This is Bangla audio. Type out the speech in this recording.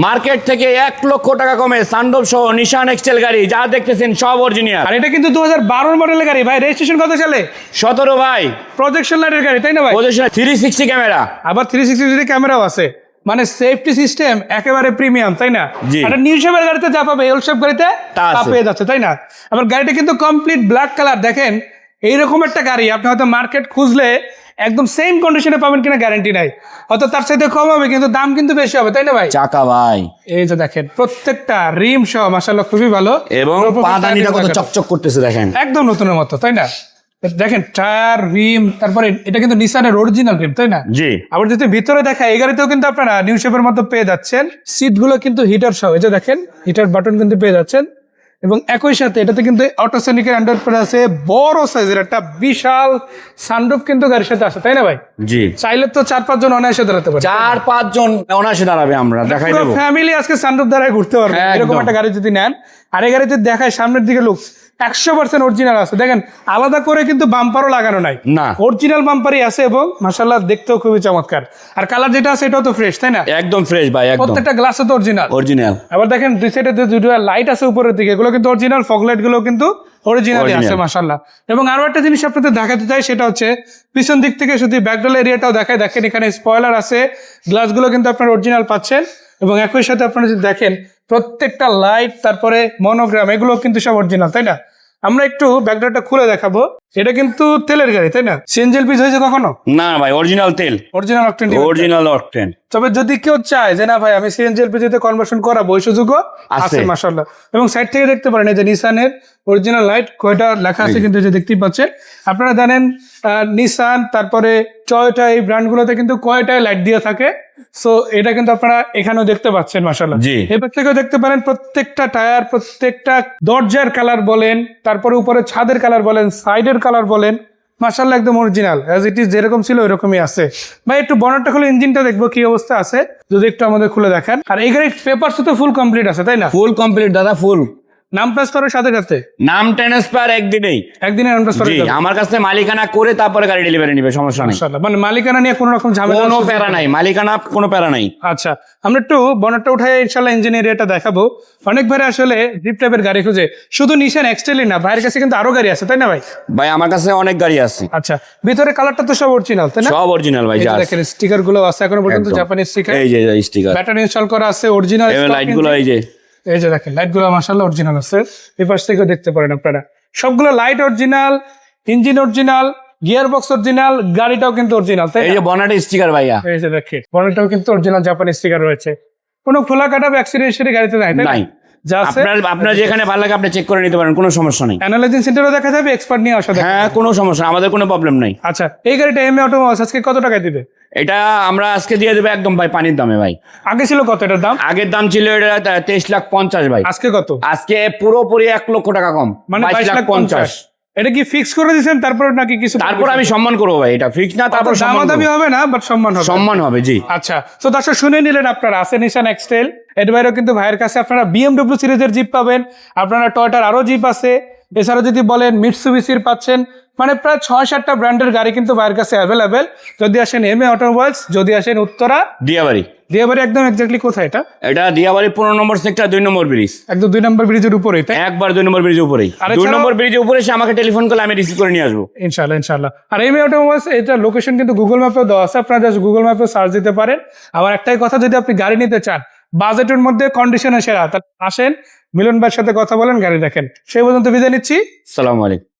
মার্কেট থেকে 1,00,000 টাকা কমে সানডোপ সহ নিশান এক্সটেল গাড়ি যা দেখতেছেন সব অরিজিনাল। আর এটা কিন্তু 2012 মডেলের গাড়ি ভাই। রেজিস্ট্রেশন কত সালে? 17 ভাই। প্রজেকশন লাইটের গাড়ি তাই না ভাই? পজিশন 360 ক্যামেরা, আবার 360 ক্যামেরাও আছে, মানে সেফটি সিস্টেম একেবারে প্রিমিয়াম তাই না? জি। আর নিউ শেপের গাড়িতে যা পাবে এল শেপ গাড়িতে তা তা আছে। পেয়ে যাচ্ছে তাই না? আবার গাড়িটা কিন্তু কমপ্লিট ব্ল্যাক কালার। দেখেন এইরকম একটা গাড়ি আপনি হয়তো মার্কেট খুঁজলে একদম সেম কন্ডিশনে পাবেন কিনা গ্যারান্টি নাই, হয়তো তার সাথে কম হবে কিন্তু দাম কিন্তু বেশি হবে তাই না ভাই? চাকা ভাই এই যে দেখেন প্রত্যেকটা রিম সহ মাশাআল্লাহ খুবই ভালো, এবং পাদানিটা কত চকচক করতেছে দেখেন, একদম নতুনের মতো তাই না? দেখেন টায়ার রিম, তারপরে এটা কিন্তু নিসানের অরিজিনাল রিম তাই না? জি। আবার যদি ভিতরে দেখা এই গাড়িতেও কিন্তু আপনারা নিউ শেপের মতো পেয়ে যাচ্ছেন। সিট গুলো কিন্তু হিটার সহ, এই যে দেখেন হিটার বাটন কিন্তু পেয়ে যাচ্ছেন। এবং একই সাথে এটাতে কিন্তু অটোসেনিকের অ্যান্ড্রয়েড প্লে আছে, বড় সাইজের একটা বিশাল সানরুফ কিন্তু গাড়ির সাথে আছে তাই না ভাই? জি। চাইলে তো 4-5 জন অনায়াসে দাঁড়াতে পারে, 4-5 জন অনায়াসে দাঁড়াবে, আমরা দেখাই দেবো। ফ্যামিলি আজকে সানরুফ দ্বারাই ঘুরতে পারবে একদম। এরকম একটা গাড়ি যদি নেন। আর এই গাড়িতে দেখায় সামনের দিকে লুকস 100% অরিজিনাল আছে। দেখেন আলাদা করে কিন্তু বাম্পারও লাগানো নাই, না, অরিজিনাল বাম্পারই আছে এবং মাশাআল্লাহ দেখতেও খুবই চমৎকার। আর কালার যেটা আছে এটাও তো ফ্রেশ তাই না? একদম ফ্রেশ ভাই, একদম প্রত্যেকটা গ্লাসও তো অরিজিনাল। অরিজিনাল। আবার দেখেন দুই সাইডে যে দুটো লাইট আছে উপরের দিকে এগুলো কিন্তু অরিজিনাল, ফগ লাইট গুলো কিন্তু অরিজিনালই আছে মাশাআল্লাহ। এবং আরো একটা জিনিস আপনাদের দেখাতে চাই, সেটা হচ্ছে পিছন দিক থেকে শুধু ব্যাকডোর এরিয়াটাও দেখায়। দেখেন এখানে স্পয়লার আছে, গ্লাসগুলো কিন্তু আপনারা অরিজিনাল পাচ্ছেন। এবং একই সাথে আপনারা যদি দেখেন প্রত্যেকটা লাইট তারপরে মনোগ্রাম এগুলো কিন্তু সব অরিজিনাল তাই না? আমরা একটু ব্যাকডোরটা খুলে দেখাবো। এটা কিন্তু তেলের গাড়ি তাই না? সিএনজি পিস হয়েছে কখনো? না ভাই, অরিজিনাল তেল, অরিজিনাল অকটেন। Original octane. তবে যদি কেউ চায় যে না ভাই আমি সিএনজি এলপিজিতে কনভার্সন করাবো, ওই সুযোগও আছে মাশাআল্লাহ। এবং সাইড থেকে দেখতে পারেন এই যে নিসানের অরিজিনাল লাইট কয়টা লেখা আছে কিন্তু এই যে দেখতেই পাচ্ছেন। আপনারা জানেন নিসান তারপরে টয়োটা এই ব্র্যান্ডগুলোতে কিন্তু কয়টায় লাইট দিয়ে থাকে, সো এটা কিন্তু আপনারা এখানেও দেখতে পাচ্ছেন মাশাআল্লাহ। জি। এবার থেকেও দেখতে পারেন প্রত্যেকটা টায়ার, প্রত্যেকটা দরজার কালার বলেন, তারপরে উপরে ছাদের কালার বলেন, সাইডের কালার বলেন, মাশাআল্লাহ একদম অরিজিনাল অ্যাজ ইট ইজ, যেরকম ছিল ওরকমই আছে। ভাই একটু বনেটটা খুলে ইঞ্জিনটা দেখবো কি অবস্থা আছে, যদি একটু আমাদের খুলে দেখেন। আর এই গাড়ির পেপারস তো ফুল কমপ্লিট আছে তাই না? ফুল কমপ্লিট দাদা, ফুল। নাম ট্রান্সফারের সাথে সাথে নাম ট্রান্সফার একদিনেই, একদিনে নাম ট্রান্সফার। জি, আমার কাছে মালিকানা করে তারপরে গাড়ি ডেলিভারি নিবে, সমস্যা নেই। মাশাআল্লাহ, মানে মালিকানা নিয়ে কোনো রকম ঝামেলা কোনো প্যারা নাই, মালিকানা কোনো প্যারা নাই। আচ্ছা, আমরা একটু বনেটটা উঠাই ইনশাআল্লাহ ইঞ্জিন এরিয়াটা দেখাবো। অনেক ভাই আসলে জিপ টাইপের গাড়ি খুঁজে, শুধু নিশান এক্সটেলই না, ভাইয়ের কাছে কিন্তু আরো গাড়ি আছে তাই না ভাই? ভাই আমার কাছে অনেক গাড়ি আছে। আচ্ছা, ভিতরে কালারটা তো সব অরিজিনাল তাই না? সব অরিজিনাল ভাই। এই যে যা দেখেন স্টিকার গুলো আছে এখনো পর্যন্ত, একদম। জাপানি স্টিকার, এই যে স্টিকার, ব্যাটারি ইনস্টল করা আছে অরিজিনাল, এই লাইট গুলো, এই যে এই যে দেখেন লাইট গুলো মাশাআল্লাহ অরিজিনাল আছে। এই পাশ থেকেও দেখতে পারেন আপনারা সবগুলো light original, engine original, gear box original, গাড়িটাও কিন্তু অরিজিনাল তাই এই না? যে বনেটের স্টিকার ভাইয়া, এই যে দেখেন বনেটটাও কিন্তু অরিজিনাল জাপানি স্টিকার রয়েছে। কোনো খোলা কাটা অ্যাক্সিডেন্ট গাড়িতে নাই তাই না? নাই। যা আছে আপনার যেখানে ভালো লাগে আপনি চেক করে নিতে পারেন, কোনো সমস্যা নেই। অ্যানালাইজিং সেন্টারও দেখা যাবে, এক্সপার্ট নিয়ে আসা দেখা হ্যাঁ, কোনো সমস্যা, আমাদের কোনো প্রবলেম নাই। আচ্ছা, এই গাড়িটা এমএ অটোমোবাইলস আজকে কত টাকায় দিবে? এটা আমরা আজকে দিয়ে দেবো একদম ভাই পানির দামে ভাই। আগে ছিল কত এটার দাম? আগের দাম ছিল এটা 23,50,000 ভাই। আজকে কত? আজকে পুরোপুরি 1,00,000 টাকা কম, মানে 22,50,000। এটা কি ফিক্স করে দিয়েছেন তারপর নাকি কিছু? তারপর আমি সম্মান করবো ভাই, এটা ফিক্স না, তারপর সম্মান দামি করবো। হবে না, বাট সম্মান হবে। সম্মান হবে, জি। আচ্ছা, তো দর্শক শুনে নিলেন আপনারা, আছে নিশান এক্সটেল। এর বাইরেও কিন্তু ভাইয়ের কাছে আপনারা বিএমডব্লিউ সিরিজের জিপ পাবেন, আপনারা টয়োটার আরো জিপ আছে, এছাড়াও যদি বলেন মিটসুবিশির পাচ্ছেন, মানে প্রায় 6-7টা ব্র্যান্ডের গাড়ি কিন্তু ভাইয়ের কাছে অ্যাভেলেবেল। যদি আসেন এমএ অটোমোবাইলস, যদি আসেন উত্তরা দিয়াবাড়ি। দিয়াবাড়ি একদম এক্স্যাক্টলি কোথায় এটা? এটা দিয়াবাড়ি 15 নম্বর সেক্টর, 2 নম্বর ব্রিজ, একদম 2 নম্বর ব্রিজের উপরেই তাই? একবার 2 নম্বর ব্রিজের উপরেই। আর 2 এছাড়াও- নম্বর ব্রিজের উপরে এসে আমাকে টেলিফোন করলে আমি রিসিভ করে নিয়ে আসবো, ইনশাআল্লাহ ইনশাআল্লাহ। আর এমএ অটোমোবাইলস এটা লোকেশন কিন্তু গুগল ম্যাপেও দেওয়া আছে, আপনারা জাস্ট গুগল ম্যাপে সার্চ দিতে পারেন। আবার একটাই কথা, যদি আপনি গাড়ি নিতে চান বাজেটের মধ্যে কন্ডিশনে সেরা, তাহলে আসেন মিলন ভাইয়ের সাথে কথা বলেন, গাড়ি দেখেন। সেই পর্যন্ত বিদায় নিচ্ছি, আসসালামু আলাইকুম।